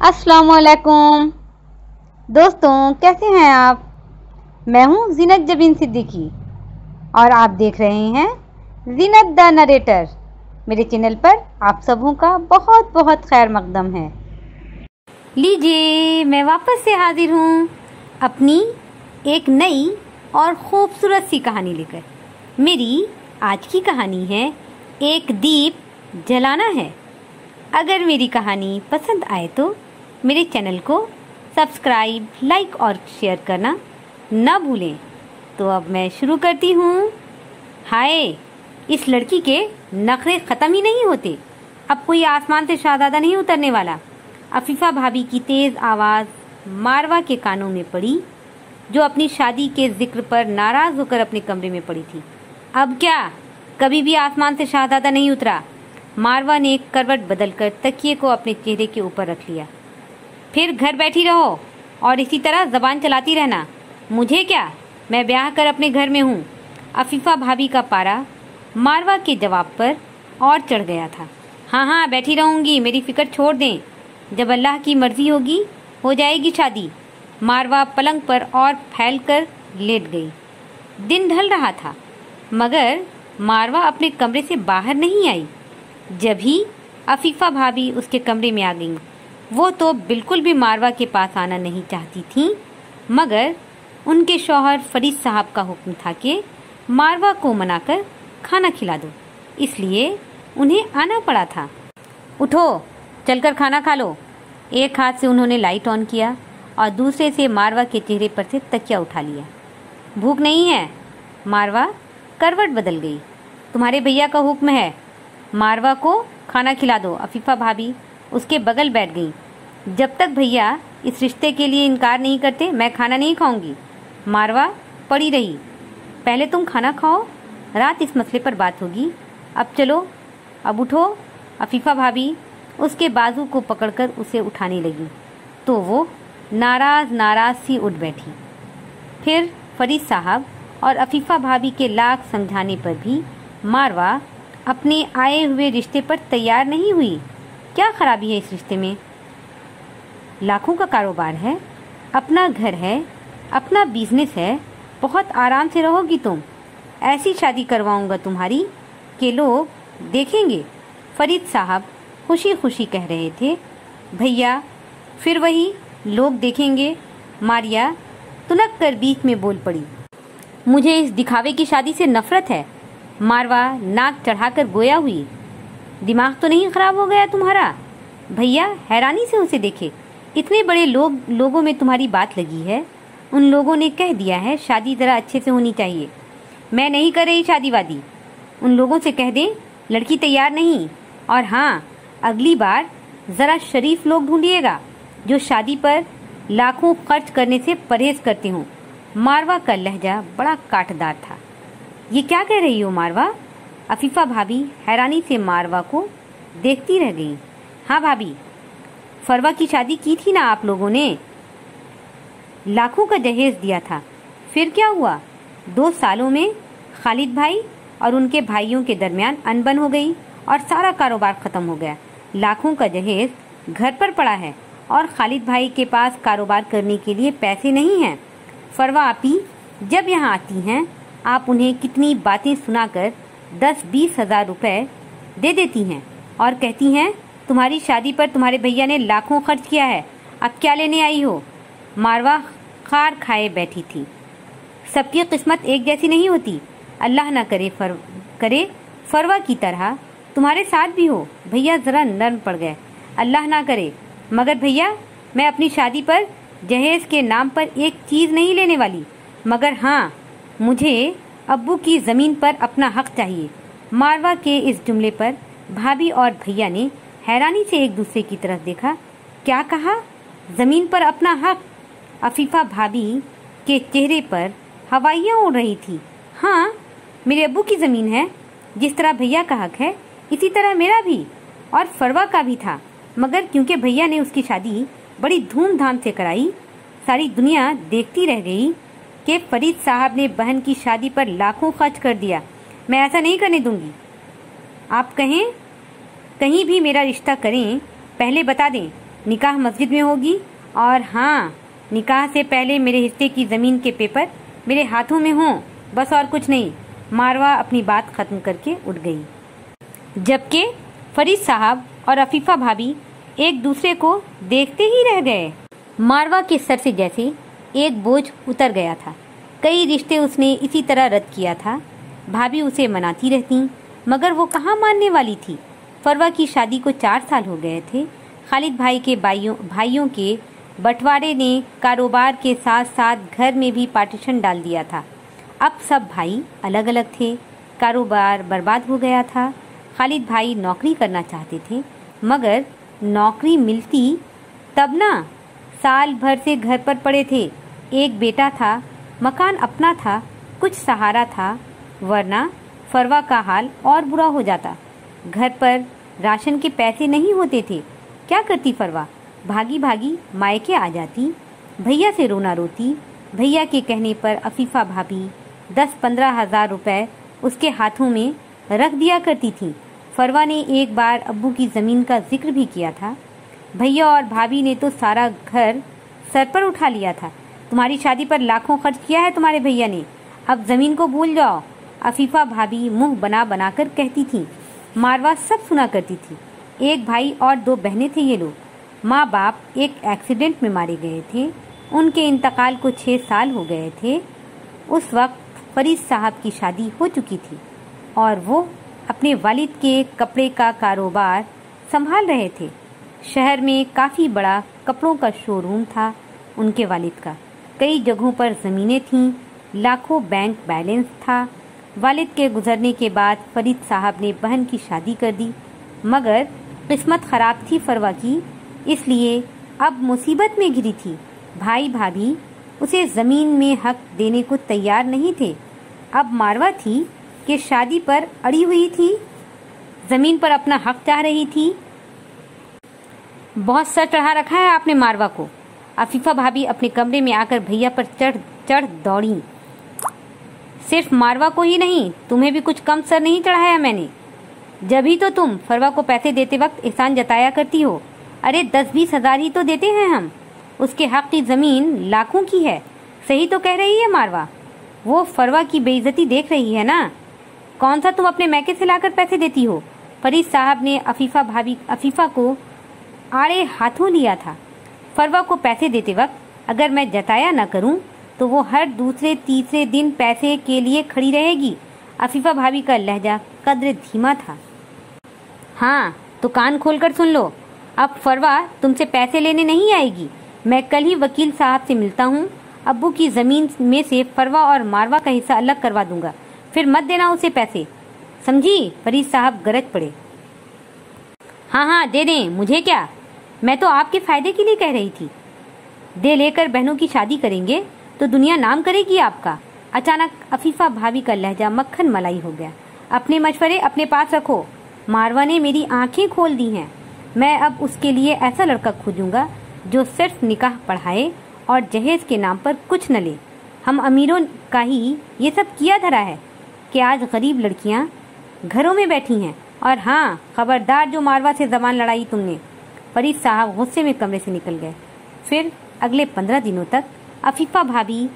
अस्सलामुअलैकुम दोस्तों, कैसे हैं आप। मैं हूं जीनत जबीन सिद्दीकी और आप देख रहे हैं जीनत द नरेटर। मेरे चैनल पर आप सबों का बहुत बहुत खैर मकदम है। लीजिए, मैं वापस से हाजिर हूं अपनी एक नई और खूबसूरत सी कहानी लेकर। मेरी आज की कहानी है एक दीप जलाना है। अगर मेरी कहानी पसंद आए तो मेरे चैनल को सब्सक्राइब, लाइक और शेयर करना ना भूलें। तो अब मैं शुरू करती हूँ। हाय, इस लड़की के नखरे ख़त्म ही नहीं होते। अब कोई आसमान से शहज़ादा नहीं उतरने वाला। अफीफ़ा भाभी की तेज़ आवाज़ मारवा के कानों में पड़ी, जो अपनी शादी के जिक्र पर नाराज़ होकर अपने कमरे में पड़ी थी। अब क्या कभी भी आसमान से शहज़ादा नहीं उतरा। मारवा ने करवट बदलकर तकिए को अपने चेहरे के ऊपर रख लिया। फिर घर बैठी रहो और इसी तरह जबान चलाती रहना। मुझे क्या, मैं ब्याह कर अपने घर में हूँ। अफीफ़ा भाभी का पारा मारवा के जवाब पर और चढ़ गया था। हाँ हाँ, बैठी रहूँगी, मेरी फिक्र छोड़ दें। जब अल्लाह की मर्जी होगी हो जाएगी शादी। मारवा पलंग पर और फैल कर लेट गई। दिन ढल रहा था मगर मारवा अपने कमरे से बाहर नहीं आई। जब ही अफीफ़ा भाभी उसके कमरे में आ गईं, वो तो बिल्कुल भी मारवा के पास आना नहीं चाहती थीं, मगर उनके शौहर फरीद साहब का हुक्म था कि मारवा को मनाकर खाना खिला दो, इसलिए उन्हें आना पड़ा था। उठो, चलकर खाना खा लो। एक हाथ से उन्होंने लाइट ऑन किया और दूसरे से मारवा के चेहरे पर से तकिया उठा लिया। भूख नहीं है। मारवा करवट बदल गई। तुम्हारे भैया का हुक्म है, मारवा को खाना खिला दो। अफीफ़ा भाभी उसके बगल बैठ गई। जब तक भैया इस रिश्ते के लिए इनकार नहीं करते मैं खाना नहीं खाऊंगी। मारवा पड़ी रही। पहले तुम खाना खाओ, रात इस मसले पर बात होगी। अब चलो, अब उठो। अफीफ़ा भाभी उसके बाजू को पकड़कर उसे उठाने लगी तो वो नाराज सी उठ बैठी। फिर फरीद साहब और अफीफ़ा भाभी के लाख समझाने पर भी मारवा अपने आए हुए रिश्ते पर तैयार नहीं हुई। क्या खराबी है इस रिश्ते में? लाखों का कारोबार है, अपना घर है, अपना बिजनेस है, बहुत आराम से रहोगी तुम। ऐसी शादी करवाऊंगा तुम्हारी कि लोग देखेंगे। फरीद साहब खुशी खुशी कह रहे थे। भैया, फिर वही लोग देखेंगे। मारिया तुनक कर बीच में बोल पड़ी। मुझे इस दिखावे की शादी से नफरत है। मारवा नाक चढ़ाकर गोया हुई। दिमाग तो नहीं खराब हो गया तुम्हारा? भैया हैरानी से उसे देखे। इतने बड़े लोगों में तुम्हारी बात लगी है। उन लोगों ने कह दिया है शादी जरा अच्छे से होनी चाहिए। मैं नहीं कर रही शादी वादी। उन लोगों से कह दें लड़की तैयार नहीं। और हाँ, अगली बार जरा शरीफ लोग ढूंढिएगा जो शादी पर लाखों खर्च करने से परहेज करते हों। मारवा का लहजा बड़ा काटदार था। ये क्या कह रही हो मारवा? अफीफ़ा भाभी हैरानी से मारवा को देखती रह गई। हाँ भाभी, फरवा की शादी की थी ना आप लोगों ने, लाखों का दहेज दिया था। फिर क्या हुआ? 2 सालों में खालिद भाई और उनके भाइयों के दरमियान अनबन हो गई और सारा कारोबार खत्म हो गया। लाखों का दहेज घर पर पड़ा है और खालिद भाई के पास कारोबार करने के लिए पैसे नहीं हैं। फरवा आपी जब यहाँ आती हैं, आप उन्हें कितनी बातें सुनाकर 10-20 हज़ार रुपए दे देती हैं और कहती हैं तुम्हारी शादी पर तुम्हारे भैया ने लाखों खर्च किया है, अब क्या लेने आई हो? मारवा खार खाए बैठी थी। सबकी किस्मत एक जैसी नहीं होती। अल्लाह ना करे फरवा की तरह तुम्हारे साथ भी हो। भैया जरा नर्म पड़ गए। अल्लाह ना करे, मगर भैया मैं अपनी शादी पर जहेज के नाम पर एक चीज़ नहीं लेने वाली, मगर हाँ, मुझे अब्बू की ज़मीन पर अपना हक चाहिए। मारवा के इस जुमले पर भाभी और भैया ने हैरानी से एक दूसरे की तरफ देखा। क्या कहा? ज़मीन पर अपना हक? अफीफ़ा भाभी के चेहरे पर हवाइयाँ उड़ रही थी। हाँ, मेरे अब्बू की ज़मीन है। जिस तरह भैया का हक है इसी तरह मेरा भी और फरवा का भी था, मगर क्योंकि भैया ने उसकी शादी बड़ी धूमधाम से कराई, सारी दुनिया देखती रह गई कि फरीद साहब ने बहन की शादी पर लाखों खर्च कर दिया। मैं ऐसा नहीं करने दूंगी। आप कहीं भी मेरा रिश्ता करें, पहले बता दें निकाह मस्जिद में होगी, और हाँ, निकाह से पहले मेरे हिस्से की ज़मीन के पेपर मेरे हाथों में हों, बस और कुछ नहीं। मारवा अपनी बात खत्म करके उठ गई, जबकि फरीद साहब और अफीफा भाभी एक दूसरे को देखते ही रह गए। मारवा के सर से जैसे एक बोझ उतर गया था। कई रिश्ते उसने इसी तरह रद्द किया था। भाभी उसे मनाती रहती, मगर वो कहाँ मानने वाली थी। फरवा की शादी को 4 साल हो गए थे। खालिद भाई के भाइयों के बंटवारे ने कारोबार के साथ साथ घर में भी पार्टीशन डाल दिया था। अब सब भाई अलग अलग थे। कारोबार बर्बाद हो गया था। खालिद भाई नौकरी करना चाहते थे, मगर नौकरी मिलती तब ना। साल भर से घर पर पड़े थे। एक बेटा था, मकान अपना था, कुछ सहारा था, वरना फरवा का हाल और बुरा हो जाता। घर पर राशन के पैसे नहीं होते थे। क्या करती फरवा? भागी भागी मायके आ जाती, भैया से रोना रोती। भैया के कहने पर अफीफा भाभी 10-15 हज़ार रुपए उसके हाथों में रख दिया करती थी। फरवा ने एक बार अब्बू की ज़मीन का जिक्र भी किया था। भैया और भाभी ने तो सारा घर सर पर उठा लिया था। तुम्हारी शादी पर लाखों खर्च किया है तुम्हारे भैया ने, अब ज़मीन को भूल जाओ। अफीफा भाभी मुंह बना बना कर कहती थी। मारवा सब सुना करती थी। एक भाई और 2 बहनें थे ये लोग। माँ बाप एक एक्सीडेंट में मारे गए थे। उनके इंतकाल को 6 साल हो गए थे। उस वक्त फरीद साहब की शादी हो चुकी थी और वो अपने वालिद के कपड़े का कारोबार संभाल रहे थे। शहर में काफ़ी बड़ा कपड़ों का शोरूम था उनके वालिद का। कई जगहों पर ज़मीनें थीं, लाखों बैंक बैलेंस था। वालिद के गुजरने के बाद फरीद साहब ने बहन की शादी कर दी, मगर किस्मत ख़राब थी फरवा की, इसलिए अब मुसीबत में घिरी थी। भाई भाभी उसे ज़मीन में हक देने को तैयार नहीं थे। अब मारवा थी कि शादी पर अड़ी हुई थी, ज़मीन पर अपना हक चाह रही थी। बहुत सर चढ़ा रखा है आपने मारवा को। अफीफा भाभी अपने कमरे में आकर भैया पर चढ़ दौड़ी। सिर्फ मारवा को ही नहीं, तुम्हें भी कुछ कम सर नहीं चढ़ाया मैंने। जब ही तो तुम फरवा को पैसे देते वक्त एहसान जताया करती हो। अरे 10-20 हज़ार ही तो देते हैं हम। उसके हक की ज़मीन लाखों की है। सही तो कह रही है मारवा। वो फरवा की बेइज्जती देख रही है ना। कौन सा तुम अपने मैके से लाकर पैसे देती हो? फरीद साहब ने अफीफा को आड़े हाथों लिया था। फरवा को पैसे देते वक्त अगर मैं जताया न करूं तो वो हर दूसरे तीसरे दिन पैसे के लिए खड़ी रहेगी। अफीफा भाभी का लहजा कद्र धीमा था। हाँ, तो कान खोलकर सुन लो। अब फरवा तुमसे पैसे लेने नहीं आएगी। मैं कल ही वकील साहब से मिलता हूँ। अब्बू की ज़मीन में से फरवा और मारवा का हिस्सा अलग करवा दूंगा, फिर मत देना उसे पैसे, समझी? फरीद साहब गरज पड़े। हाँ हाँ, दे दें, मुझे क्या, मैं तो आपके फायदे के लिए कह रही थी। दे लेकर बहनों की शादी करेंगे तो दुनिया नाम करेगी आपका। अचानक अफीफा भाभी का लहजा मक्खन मलाई हो गया। अपने मशवरे अपने पास रखो। मारवा ने मेरी आंखें खोल दी हैं। मैं अब उसके लिए ऐसा लड़का खोजूंगा जो सिर्फ निकाह पढ़ाए और जहेज के नाम पर कुछ न ले। हम अमीरों का ही ये सब किया धरा है कि आज गरीब लड़कियां घरों में बैठी हैं। और हाँ, खबरदार जो मारवा से जबान लड़ाई तुमने। फरीद साहब गुस्से में कमरे से निकल गए। फिर अगले 15 दिनों तक अफीफा भाभी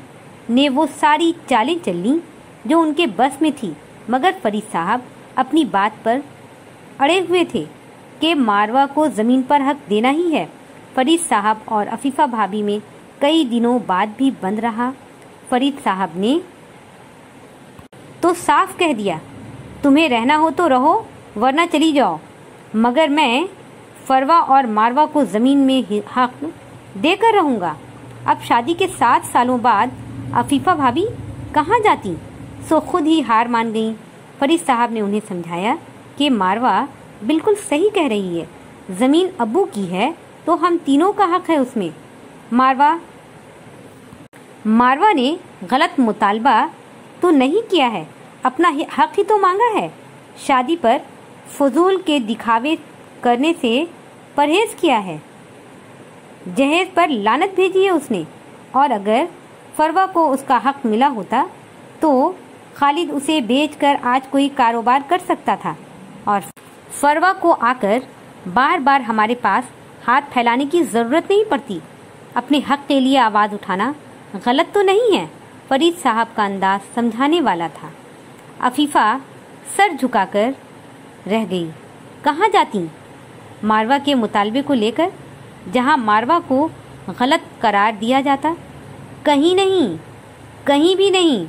ने वो सारी चालें चल लीं जो उनके बस में थी, मगर फरीद साहब अपनी बात पर अड़े हुए थे कि मारवा को ज़मीन पर हक देना ही है। फरीद साहब और अफीफा भाभी में कई दिनों बाद भी बंद रहा। फरीद साहब ने तो साफ कह दिया, तुम्हें रहना हो तो रहो, वरना चली जाओ, मगर मैं फरवा और मारवा को ज़मीन में हक देकर रहूँगा। अब शादी के 7 सालों बाद अफीफा भाभी कहाँ जाती, सो खुद ही हार मान गईं। फरीद साहब ने उन्हें समझाया कि मारवा बिल्कुल सही कह रही है, ज़मीन अब्बू की है तो हम तीनों का हक है उसमें। मारवा ने गलत मुतालबा तो नहीं किया है, अपना हक ही तो मांगा है। शादी पर फजूल के दिखावे करने से परहेज किया है। जहेज पर लानत भेजी है उसने। और अगर फरवा को उसका हक मिला होता तो खालिद उसे बेचकर आज कोई कारोबार कर सकता था और फरवा को आकर बार बार हमारे पास हाथ फैलाने की ज़रूरत नहीं पड़ती। अपने हक के लिए आवाज़ उठाना गलत तो नहीं है। फरीद साहब का अंदाज समझाने वाला था। अफीफ़ा सर झुकाकर रह गई। कहाँ जाती? मारवा के मुतालबे को लेकर, जहाँ मारवा को गलत करार दिया जाता? कहीं नहीं, कहीं भी नहीं,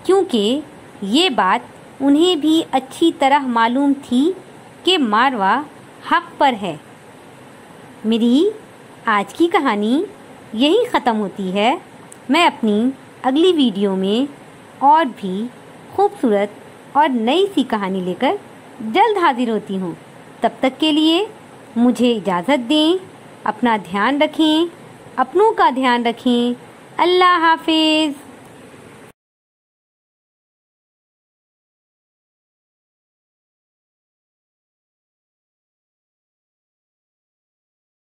क्योंकि ये बात उन्हें भी अच्छी तरह मालूम थी कि मारवा हक पर है। मेरी आज की कहानी यहीं ख़त्म होती है। मैं अपनी अगली वीडियो में और भी खूबसूरत और नई सी कहानी लेकर जल्द हाजिर होती हूँ। तब तक के लिए मुझे इजाज़त दें। अपना ध्यान रखें, अपनों का ध्यान रखें। अल्लाह हाफिज़।